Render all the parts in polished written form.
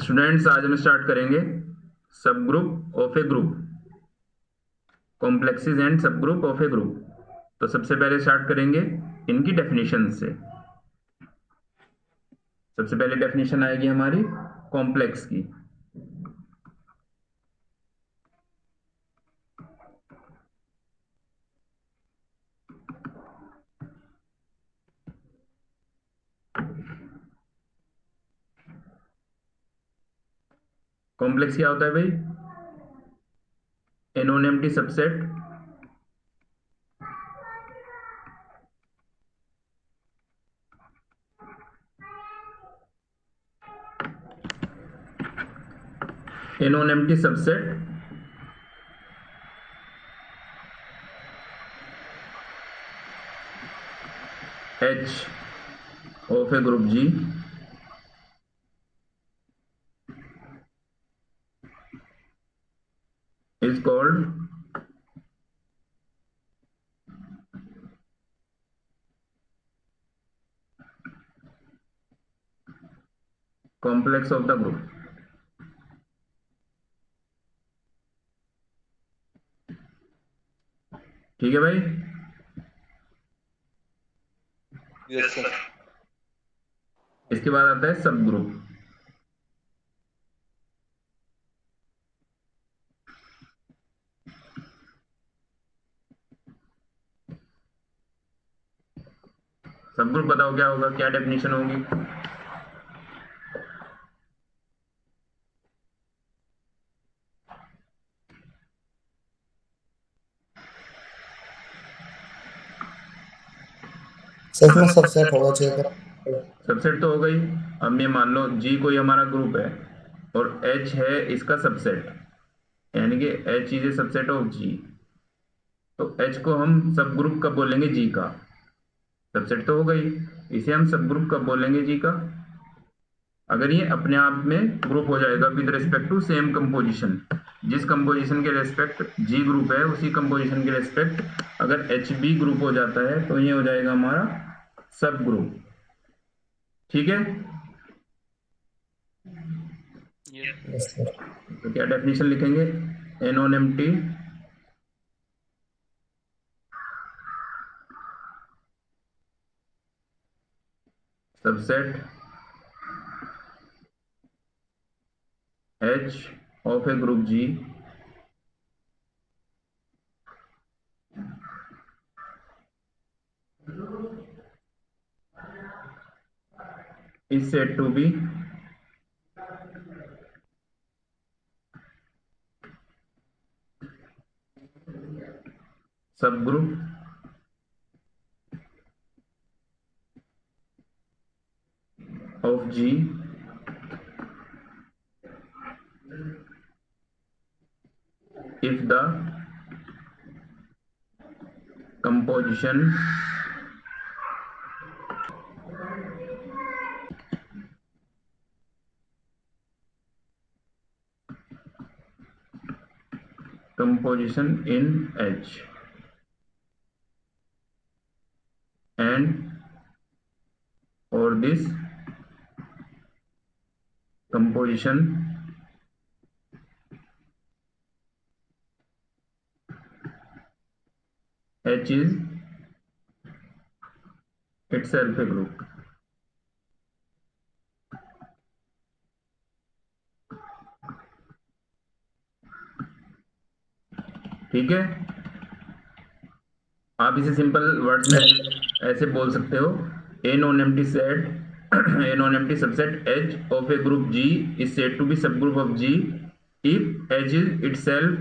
Students, आज हम start करेंगे सब group of A group, complexes and सब ग्रुप ऑफ ए ग्रुप। तो सबसे पहले स्टार्ट करेंगे इनकी डेफिनेशन से। सबसे पहले डेफिनेशन आएगी हमारी कॉम्प्लेक्स की। कॉम्प्लेक्स क्या होता है भाई? A non empty subset a non empty subset H of a group G is called complex of the group। ठीक है भाई? Yes sir. इसके बाद आता है सब ग्रुप। सब ग्रुप बताओ क्या होगा, क्या डेफिनेशन होगी? सच में सबसेट होना चाहिए था। सबसेट तो हो गई। अब ये मान लो G कोई हमारा ग्रुप है और H है इसका सबसेट, यानी कि H is a subset of G। तो H को हम सब ग्रुप कब बोलेंगे? G का। सबसेट तो हो गई, इसे हम सब ग्रुप कब बोलेंगे? G का। अगर ये अपने आप में ग्रुप हो जाएगा with respect to same composition, जिस कंपोजिशन के रेस्पेक्ट G ग्रुप है उसी कंपोजिशन के रेस्पेक्ट अगर HB ग्रुप हो जाता है तो ये हो जाएगा हमारा सब ग्रुप। ठीक है? Yes sir. तो क्या डेफिनेशन लिखेंगे? A non empty subset H of a group G is said to be subgroup of G if the composition in H and or this composition H is itself a group। ठीक है? आप इसे simple words में ऐसे बोल सकते हो, a non empty set a non empty subset H of A group G is said to be subgroup of G if H is itself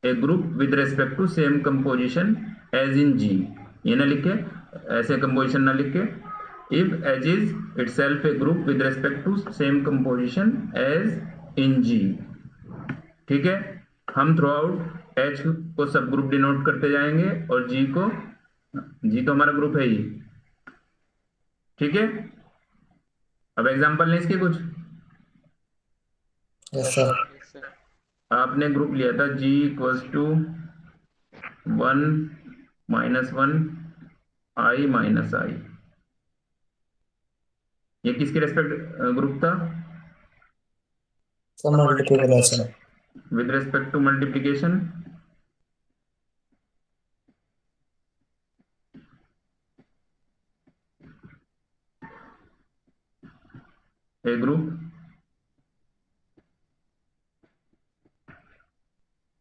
a group with respect to same composition as in G। ये ना लिखे, ऐसे composition ना लिखे। if H is itself a group with respect to same composition as in G। ठीक है? हम through out H को सब ग्रुप डिनोट करते जाएंगे और G को, G तो हमारा ग्रुप है ही। ठीक है? अब एग्जांपल लें इसके कुछ। Yes sir. आपने ग्रुप लिया था G equals to 1 -1 I minus I। ये किसके रेस्पेक्ट ग्रुप था? Some multiplication. with respect to multiplication, a group,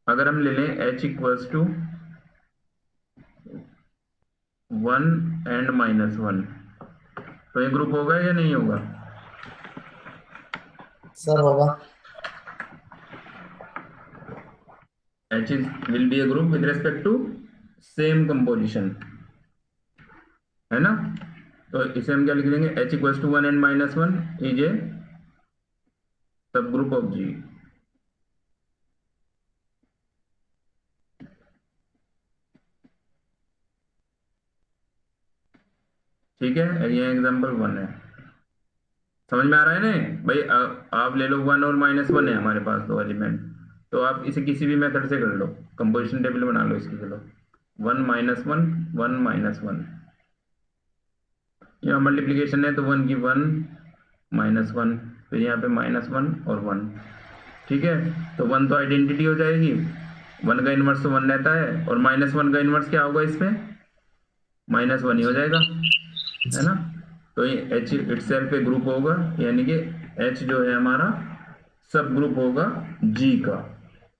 अगर हम ले लें h इक्वल्स टू 1 and -1, तो ये ग्रुप होगा या नहीं होगा? Sir होगा. H will be a group with respect to same composition, है ना? तो इसे हम क्या लिख देंगे? H equals to 1 and -1 is a subgroup of G. ठीक है, ये एग्जांपल 1 है. समझ में आ रहा है ना भाई? आप ले लो 1 और -1 है हमारे पास दो एलिमेंट, तो आप इसे किसी भी मेथड से कर लो, कंपोजिशन टेबल बना लो इसकी. चलो 1 -1 1 -1, यहाँ मल्टीप्लीकेशन है तो 1 की 1 -1, फिर यहाँ पे -1 और 1. ठीक है, तो 1 तो आइडेंटिटी हो जाएगी, 1 का इनवर्स तो 1 रहता है, और -1 का इनवर्स क्या होगा इसमें? -1 ही हो जाएगा, है ना? तो ये H इटसेल्फ एक ग्रुप होगा, यानी कि H जो है हमारा सब ग्रुप होगा G का.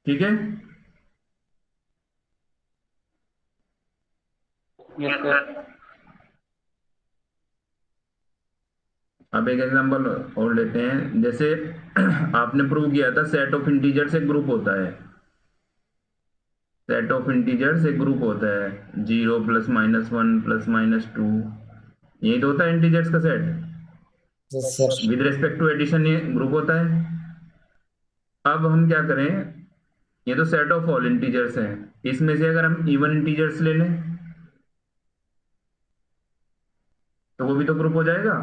ठीक है, Yes, sir. अब एक एग्जांपल और लेते हैं. जैसे आपने प्रूव किया था सेट ऑफ इंटीजर्स एक ग्रुप होता है. सेट ऑफ इंटीजर्स एक ग्रुप होता है, 0 + -1 + -2, यही तो होता है इंटीजर्स का set. Yes, sir. With respect to addition ये ग्रुप होता है. अब हम क्या करें, ये तो सेट ऑफ ऑल इंटीजर्स है, इसमें से अगर हम इवन इंटीजर्स ले लें तो वो भी तो ग्रुप हो जाएगा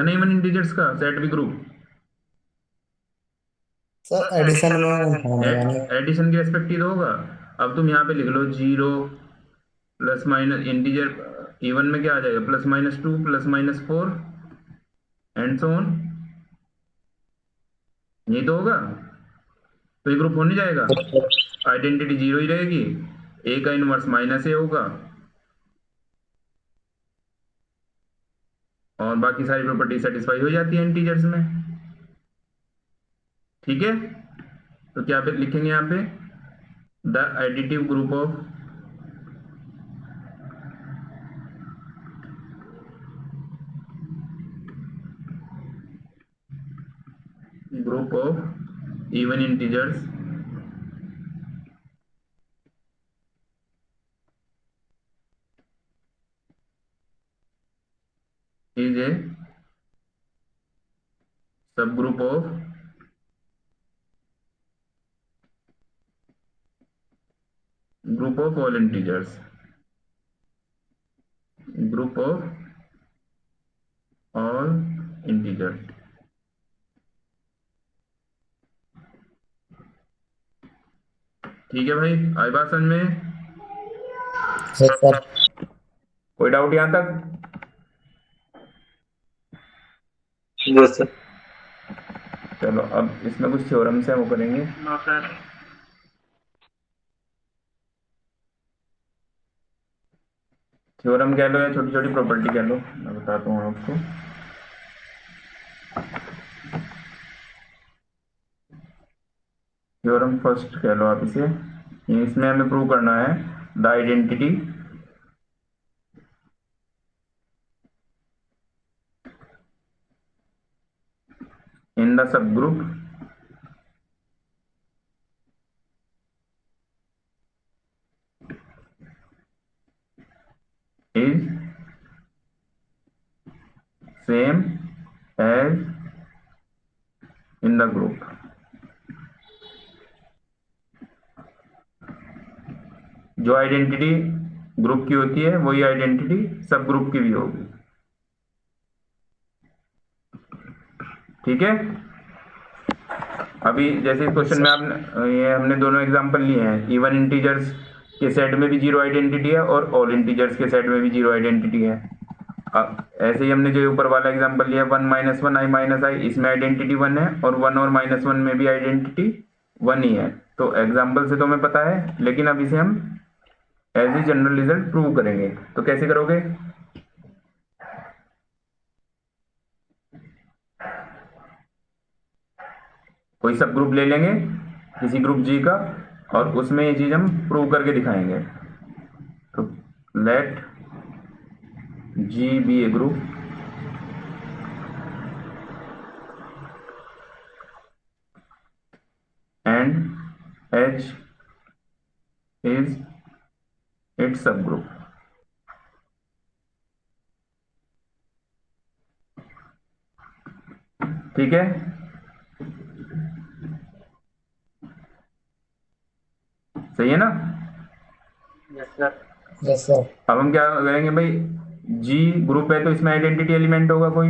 ना? इवन इंटीजर्स का सेट भी ग्रुप. Sir एडिशन में होगा नहीं. एडिशन के रेस्पेक्ट ही तो होगा. अब तुम यहाँ पे लिख लो 0 ± इंटीजर, इवन में क्या आ जाएगा? +-2 +-4 एंड सो ऑन, ये तो होगा. तो ये ग्रुप हो नहीं जाएगा, आइडेंटिटी 0 ही रहेगी, A का इनवर्स -A होगा, और बाकी सारी प्रॉपर्टी सेटिस्फाई हो जाती है इंटीजर्स में. ठीक है, तो क्या पे लिखेंगे यहाँ पे? The additive group of even integers is a subgroup of all integers. Group of all integers. ठीक है भाई, आई बात समझ में? Yes, sir. कोई डाउट यहाँ तक? Yes, sir. चलो अब इसमें कुछ थ्योरम से वो करेंगे. No, sir. थ्योरम कह लो या छोटी छोटी प्रॉपर्टी कह लो, मैं बताता हूँ आपको. थ्योरम फर्स्ट कह लो आप इसे. इसमें हमें प्रूव करना है the identity in the subgroup is same as in the group. जो आइडेंटिटी ग्रुप की होती है वही आइडेंटिटी सब ग्रुप की भी होगी. ठीक है, अभी जैसे इस क्वेश्चन में आपने ये हमने दोनों एग्जांपल लिए हैं. इवन इंटीजर्स के सेट में भी 0 आइडेंटिटी है और ऑल इंटीजर्स के सेट में भी 0 आइडेंटिटी है. अब ऐसे ही हमने जो ऊपर वाला एग्जांपल लिया 1 - 1 i - i, इसमें आइडेंटिटी 1 है और 1 और -1 में भी आइडेंटिटी 1 ही है। तो एग्जांपल से तो हमें पता है, लेकिन अब इसे हम as a general result prove करेंगे। तो कैसे करोगे? कोई सब ग्रुप ले लेंगे किसी ग्रुप जी का और उसमें ये चीज हम प्रूव करके दिखाएंगे। तो let G be a group and H is its subgroup। ठीक है, सही है ना? Yes sir. Yes sir. अब हम क्या करेंगे भाई, जी ग्रुप है तो इसमें आइडेंटिटी एलिमेंट होगा कोई,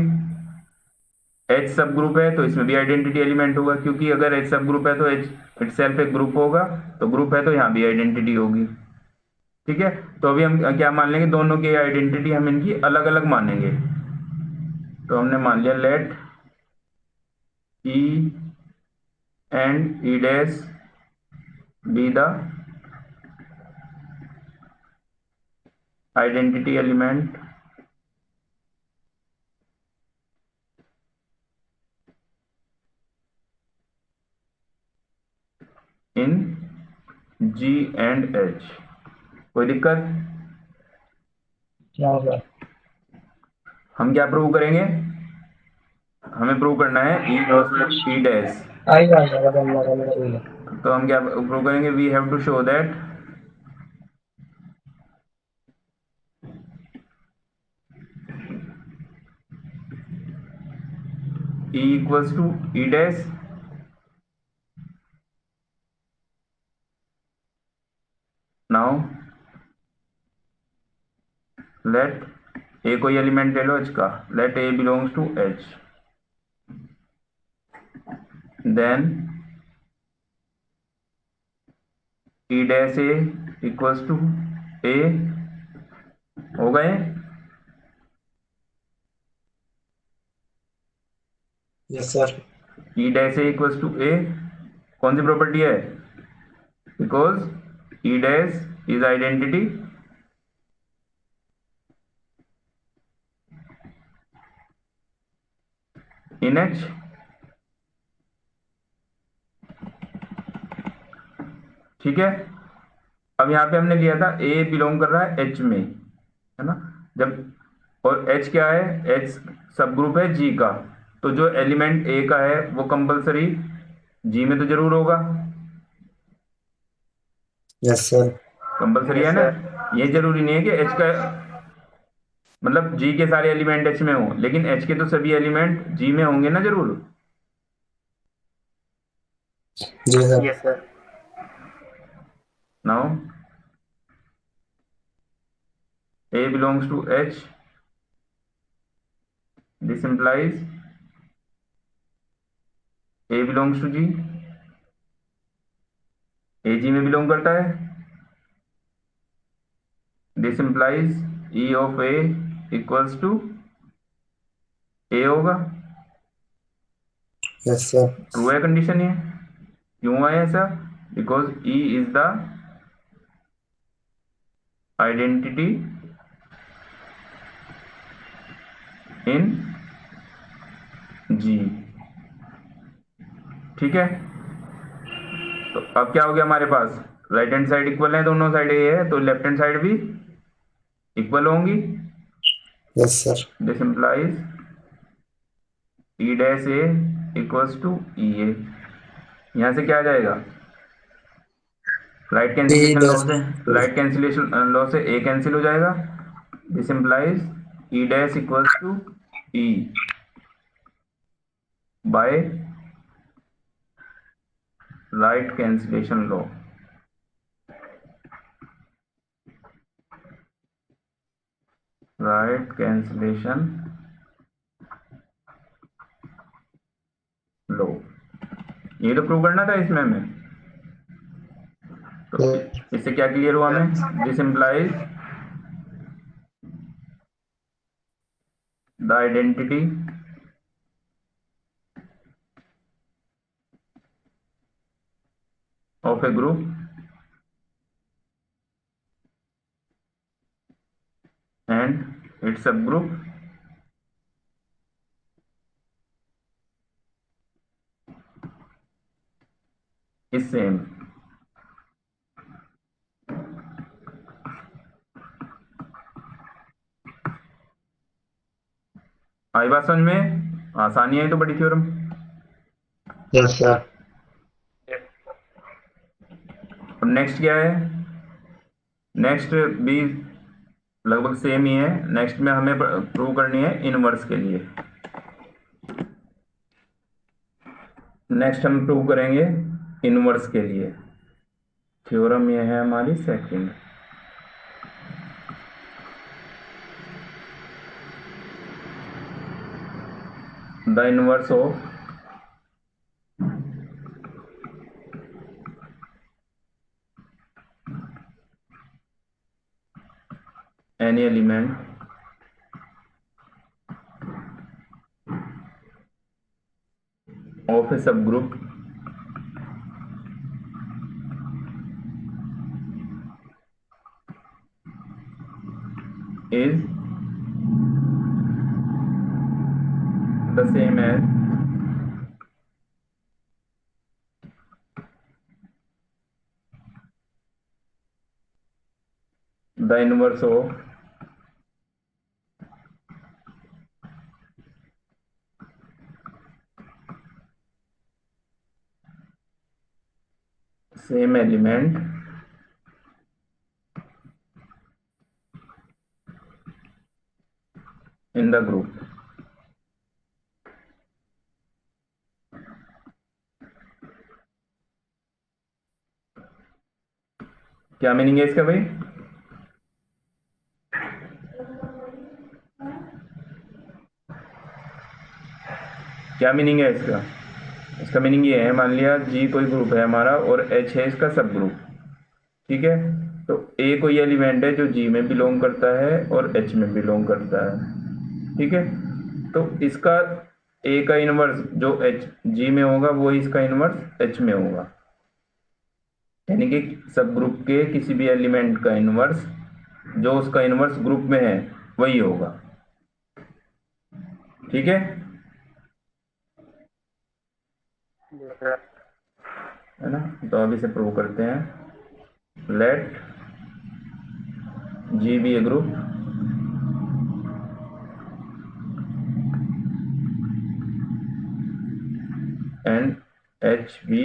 एच सब ग्रुप है तो इसमें भी आइडेंटिटी एलिमेंट होगा, क्योंकि अगर एच सब ग्रुप है तो एच इटसेल्फ एक ग्रुप होगा, तो ग्रुप है तो यहाँ भी आइडेंटिटी होगी। ठीक है, तो अभी हम क्या मान लेंगे, दोनों की आइडेंटिटी हम इनकी अलग अलग मानेंगे। तो हमने मान लिया let E and E dash be the identity element in G and H. कोई दिक्कत? क्या होगा? हम क्या प्रूव करेंगे, हमें प्रूव करना है ई डैश। आई जाएगा बदल। तो हम क्या प्रूव करेंगे, we have to show that E equals to E dash now let A कोई एलिमेंट ले लो H का, let A belongs to H, then E dash A equals to A। हो गए? Yes sir. E dash A equals to A कौन सी property है? Because E dash is identity in H। ठीक है, अब यहाँ पे हमने लिया था A बिलोंग कर रहा है H में, है ना? जब और H क्या है, H सब ग्रुप है G का, तो जो एलिमेंट A का है वो कंपलसरी G में तो जरूर होगा। Yes sir. कंपलसरी है ना? ये जरूरी नहीं है कि H का मतलब G के सारे एलिमेंट H में हो, लेकिन H के तो सभी एलिमेंट G में होंगे ना जरूर। जी sir. Yes sir. Now A belongs to H, this implies A belongs to G, A G में बिलोंग करता है, this implies E of A equals to A होगा। Yes sir. ट्रू है कंडीशन ये। क्यों है ऐसा? Because E is the identity in G। ठीक है, तो अब क्या हो गया हमारे पास, राइट हैंड साइड इक्वल है, दोनों साइड ए है, तो लेफ्ट हैंड साइड भी इक्वल होंगी। Yes sir. This implies E dash A equals to E A. यहां से क्या आ जाएगा, राइट कैंसिलेशन लॉ से, राइट कैंसिलेशन लॉ से ए कैंसिल हो जाएगा। This implies E dash equals to E by right cancellation law. Right cancellation law, ये तो प्रूव करना था इसमें हमें। तो इससे क्या क्लियर हुआ हमें, this implies the identity of a group and its subgroup is same. आई बात समझ में? आसानी है तो बड़ी थ्योरम। Yes, sir. Yes. और नेक्स्ट क्या है? नेक्स्ट भी लगभग सेम ही है। नेक्स्ट में हमें प्रूव करनी है इनवर्स के लिए। नेक्स्ट हम प्रूव करेंगे इनवर्स के लिए। थ्योरम ये है हमारी second. The inverse of any element of a subgroup is the same as the inverse of same element in the group। क्या मीनिंग है इसका भाई? क्या मीनिंग है इसका? इसका मीनिंग ये है, मान लिया जी कोई ग्रुप है हमारा और एच है इसका सब ग्रुप। ठीक है, तो ए कोई एलिमेंट है जो जी में बिलोंग करता है और एच में बिलोंग करता है। ठीक है, तो इसका ए का इनवर्स जो एच जी में होगा वो इसका इनवर्स एच में होगा। यानी कि सब ग्रुप के किसी भी एलिमेंट का इनवर्स जो उसका इनवर्स ग्रुप में है वही होगा। ठीक है, Yes, sir. है ना? तो अब इसे प्रूव करते हैं। Let G be a group and H be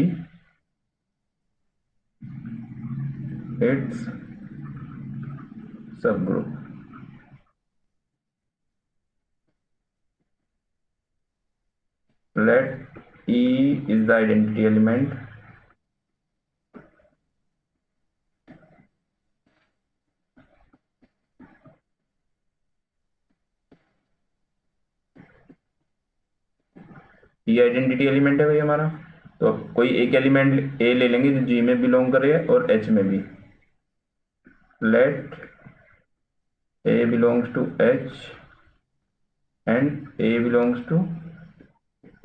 its subgroup. let E is the identity element E identity element है भाई हमारा। तो अब कोई एक एलिमेंट ए ले लेंगे जो जी में बिलोंग करे और एच में भी। Let A belongs to H and A belongs to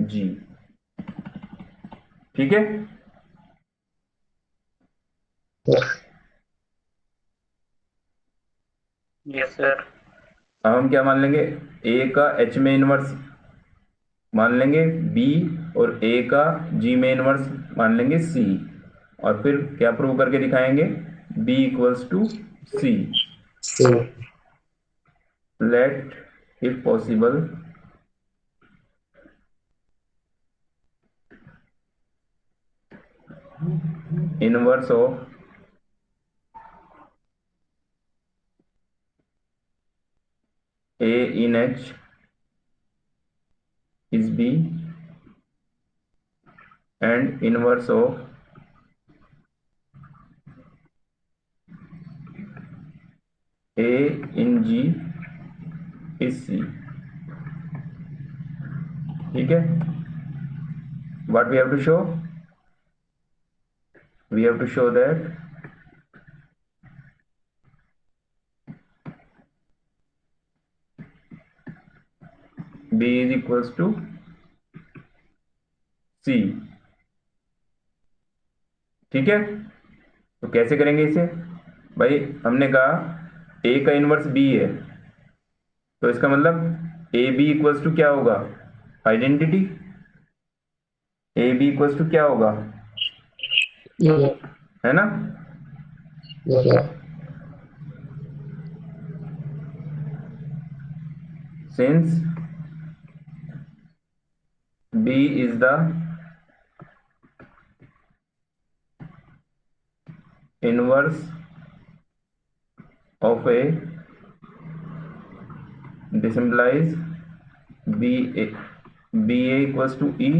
G. ठीक है, Yes. Yes, sir. अब हम क्या मान लेंगे? ए का एच में इनवर्स मान लेंगे बी और ए का जी में इनवर्स मान लेंगे सी। और फिर क्या प्रूव करके दिखाएंगे? B equals to C. So, let if possible inverse of A in H is B and inverse of A in G is C। ठीक है, what we have to show? We have to show that B is equals to C. ठीक है, तो कैसे करेंगे इसे? भाई हमने कहा ए का इनवर्स बी है, तो इसका मतलब ए बी इक्वल्स टू क्या होगा? Identity. A B equals to क्या होगा? Yes, है ना? yes, sir. Since B is the inverse of A, this implies B A equals to E,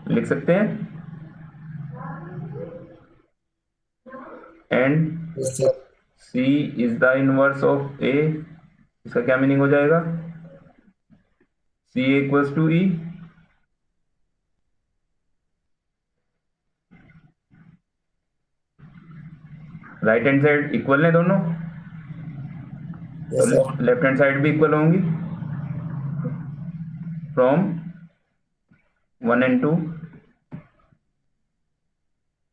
लिख सकते हैं। And Yes, sir. C is the inverse of A, इसका क्या meaning हो जाएगा? C equals to E. Right hand side equal है दोनों, Yes, sir. तो लेफ्ट हैंड साइड भी इक्वल होंगी। From 1 and 2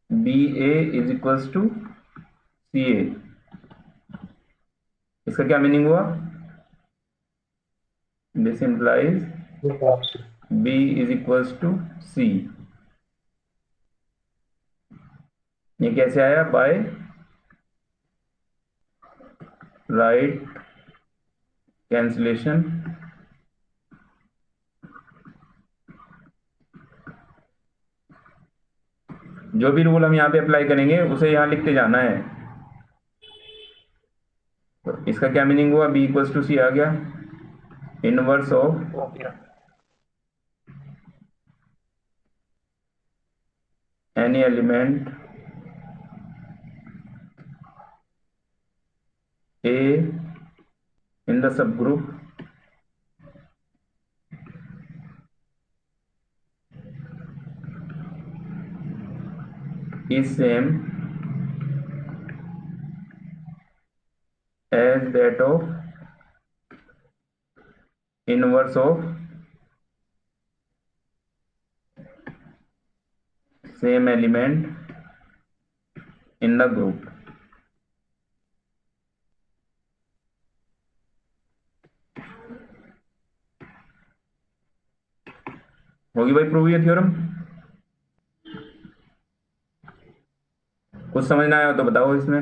B A is equals to C A, इसका क्या मीनिंग हुआ? This implies Yes, sir. B is equals to C. ये कैसे आया? By right cancellation. जो भी रूल हम यहाँ पे अप्लाई करेंगे उसे यहाँ लिखते जाना है। तो इसका क्या मीनिंग हुआ? बी इक्वल्स टू सी आ गया, inverse of okay any element A in the sub group is same as that of inverse of same element in the group। होगी भाई प्रूव ये थ्योरम? कुछ समझ ना आया हो तो बताओ इसमें।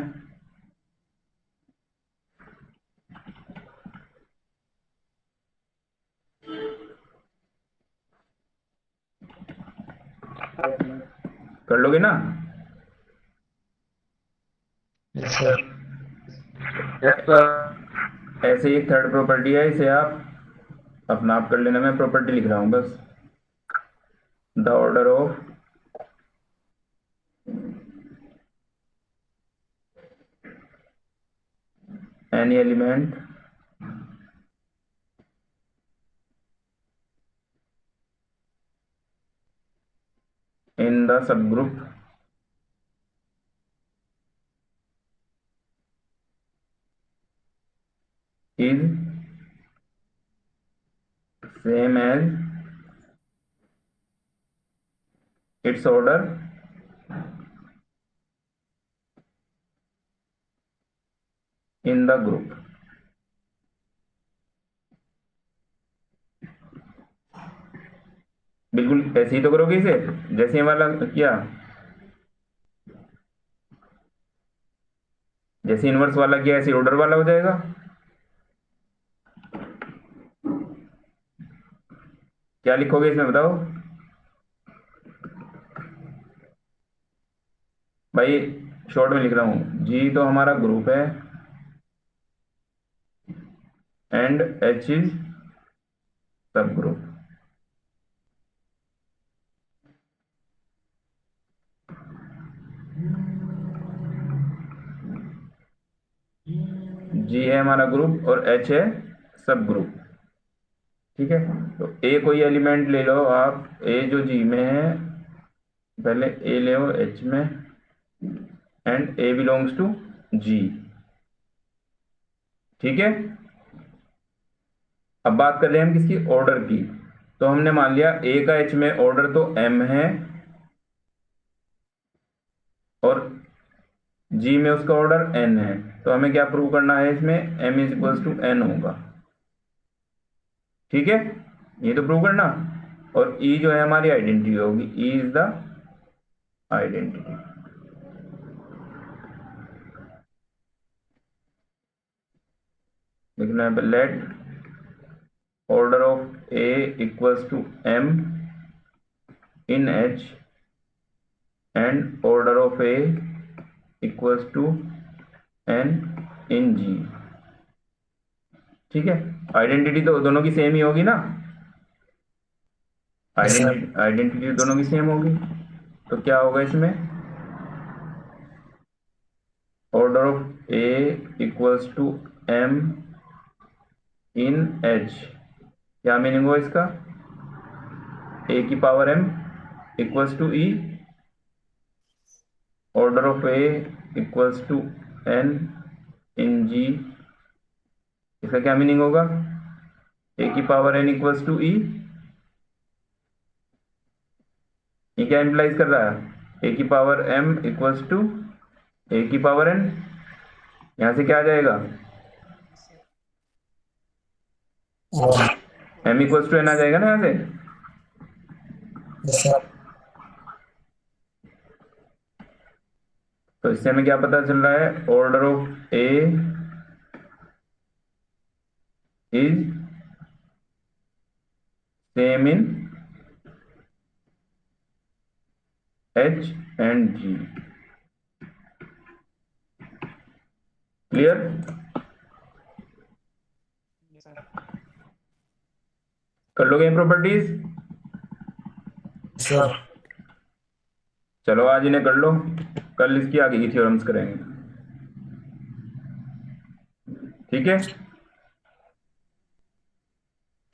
कर लोगे ना? Yes, sir. यस सर ऐसे ही एक थर्ड प्रॉपर्टी है, इसे आप अपना आप कर लेना, मैं प्रॉपर्टी लिख रहा हूं बस। The order of any element in the subgroup is same as its order in the group। बिल्कुल ऐसे ही तो करोगे इसे, जैसे ये वाला किया, जैसे इनवर्स वाला किया ऐसे ऑर्डर वाला हो जाएगा। क्या लिखोगे इसमें बताओ भाई? शॉर्ट में लिख रहा हूं, जी तो हमारा ग्रुप है एंड एच इज सब ग्रुप। जी है हमारा ग्रुप और एच है सब ग्रुप। ठीक है, तो ए कोई एलिमेंट ले लो आप, ए जो जी में है, पहले ए ले लो एच में, and A belongs to G. ठीक है, अब बात कर रहे हैं हम किसकी, ऑर्डर की। तो हमने मान लिया ए का एच में ऑर्डर तो m है और जी में उसका ऑर्डर n है, तो हमें क्या प्रूव करना है इसमें, m is equals to n होगा। ठीक है, ये तो प्रूव करना। और E जो है हमारी आइडेंटिटी होगी, E इज द आइडेंटिटी। लिखना है let order of A equals to m in H and order of A equals to n in G। ठीक है, आइडेंटिटी तो दोनों की सेम ही होगी ना, आइडेंटिटी दोनों की सेम होगी। तो क्या होगा इसमें, order of A equals to m in H। क्या मीनिंग हुआ इसका, A की power m equals to E, order of A equals to n in G। इसका क्या मीनिंग होगा, A की power n equals to E। ये क्या इंप्लाइज कर रहा है, A की power m equals to A की पावर n। यहां से क्या आ जाएगा, m इक्वल्स टू n आ जाएगा ना यहां से। Yes, sir. तो इससे हमें क्या पता चल रहा है, order of A is same in H and G। Clear. कर लोगे प्रॉपर्टीज, Sir. चलो आज इन्हें कर लो, कल इसकी आगे की थ्योरम्स करेंगे। ठीक है।